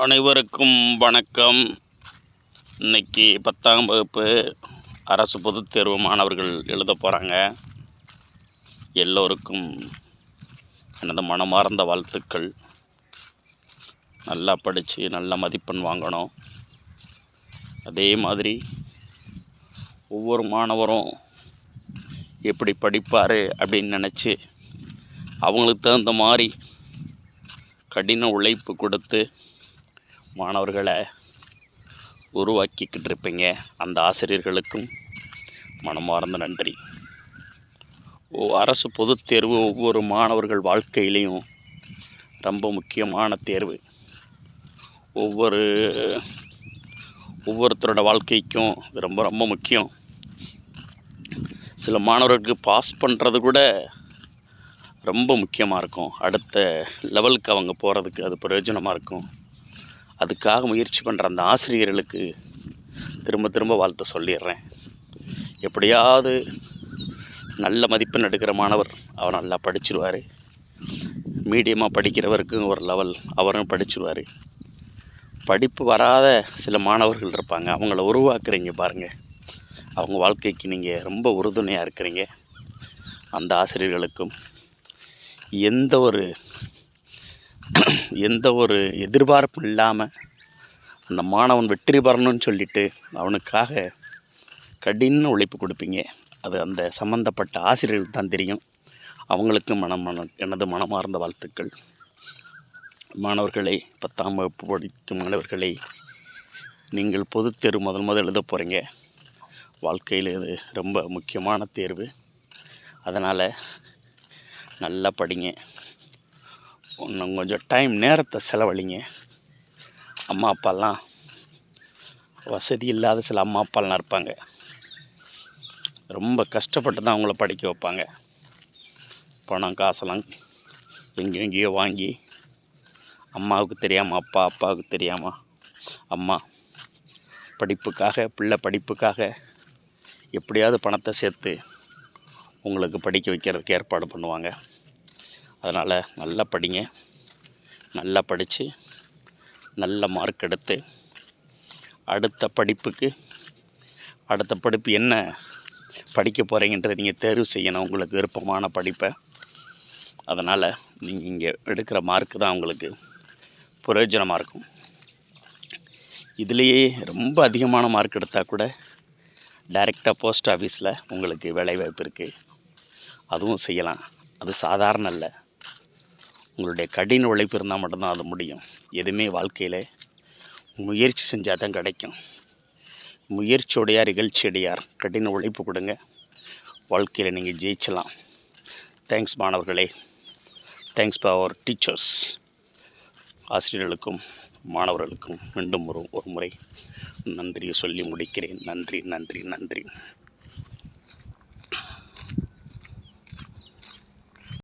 அனைவருக்கும் வணக்கம். இன்னைக்கு 10ஆம் வகுப்பு அரசு பொதுத் தேர்வு மாணவர்கள் எழுத போகிறாங்க. எல்லோருக்கும் எனது மனமார்ந்த வாழ்த்துக்கள். நல்லா படித்து நல்ல மதிப்பெண் வாங்கணும். அதே மாதிரி ஒவ்வொரு மாணவரும் எப்படி படிப்பார் அப்படின்னு நினச்சி அவங்களுக்கு தகுந்த மாதிரி கடின உழைப்பு கொடுத்து மாணவர்களை உருவாக்கிக்கிட்டு இருப்பீங்க. அந்த ஆசிரியர்களுக்கும் மனமார்ந்த நன்றி. அரசு பொதுத் தேர்வு ஒவ்வொரு மாணவர்கள் வாழ்க்கையிலையும் ரொம்ப முக்கியமான தேர்வு. ஒவ்வொருத்தரோட வாழ்க்கைக்கும் ரொம்ப ரொம்ப முக்கியம். சில மாணவர்களுக்கு பாஸ் பண்ணுறது கூட ரொம்ப முக்கியமாக இருக்கும். அடுத்த லெவலுக்கு அவங்க போகிறதுக்கு அது பிரயோஜனமாக இருக்கும். அதுக்காக முயற்சி பண்ணுற அந்த ஆசிரியர்களுக்கு திரும்ப திரும்ப வாழ்த்து சொல்லிடுறேன். எப்படியாவது நல்ல மதிப்பெண் எடுக்கிற மாணவர் அவர் நல்லா படிச்சிருவார். மீடியமாக படிக்கிறவருக்கும் ஒரு லெவல் அவரும் படிச்சிருவார். படிப்பு வராத சில மாணவர்கள் இருப்பாங்க. அவங்கள உருவாக்குறீங்க பாருங்கள். அவங்க வாழ்க்கைக்கு நீங்கள் ரொம்ப உறுதுணையாக இருக்கிறீங்க. அந்த ஆசிரியர்களுக்கும் எந்த ஒரு எதிர்பார்ப்பும் இல்லாமல் அந்த மாணவன் வெற்றி பெறணும்னு சொல்லிட்டு அவனுக்காக கடின உழைப்பு கொடுப்பீங்க. அது அந்த சம்மந்தப்பட்ட ஆசிரியர்களுக்கு தான் தெரியும். அவங்களுக்கு எனது மனமார்ந்த வாழ்த்துக்கள். மாணவர்களை 10ஆம் வகுப்பு படிக்கும் மாணவர்களை, நீங்கள் பொதுத் தேர்வு முதல் எழுத போகிறீங்க. வாழ்க்கையில் இது ரொம்ப முக்கியமான தேர்வு. அதனால் நல்லா படிங்க. இன்னும் கொஞ்சம் நேரத்தை செலவழிங்க. அம்மா அப்பாலாம் வசதி இல்லாத சில அம்மா அப்பாலாம் இருப்பாங்க. ரொம்ப கஷ்டப்பட்டு தான் அவங்கள படிக்க வைப்பாங்க. பணம் காசெல்லாம் எங்கேயோ வாங்கி அம்மாவுக்கு தெரியாமல் அப்பா, அப்பாவுக்கு தெரியாமல் அம்மா பிள்ளை படிப்புக்காக எப்படியாவது பணத்தை சேர்த்து உங்களுக்கு படிக்க வைக்கிறதுக்கு ஏற்பாடு பண்ணுவாங்க. அதனால் நல்லா படிங்க. நல்லா படித்து நல்ல மார்க் எடுத்து அடுத்த படிப்பு என்ன படிக்க போகிறீங்கன்றதை நீங்கள் தேர்வு செய்யணும், உங்களுக்கு விருப்பமான படிப்பை. அதனால் நீங்கள் இங்கே எடுக்கிற மார்க்கு தான் உங்களுக்கு பிரயோஜனமாக இருக்கும். இதுலேயே ரொம்ப அதிகமான மார்க் எடுத்தால் கூட டைரெக்டாக போஸ்ட் ஆஃபீஸில் உங்களுக்கு வேலைவாய்ப்பு இருக்குது. அதுவும் செய்யலாம். அது சாதாரண இல்லை. உங்களுடைய கடின உழைப்பு இருந்தால் மட்டும்தான் அது முடியும். எதுவுமே வாழ்க்கையில் முயற்சி செஞ்சால் தான் கிடைக்கும். முயற்சியுடையார் இகழ்ச்சியடையார். கடின உழைப்பு கொடுங்க. வாழ்க்கையில் நீங்கள் ஜெயிச்சலாம். தேங்க்ஸ் மாணவர்களே. Thanks for our teachers. ஆசிரியர்களுக்கும் மாணவர்களுக்கும் மீண்டும் ஒரு முறை நன்றியை சொல்லி முடிக்கிறேன். நன்றி.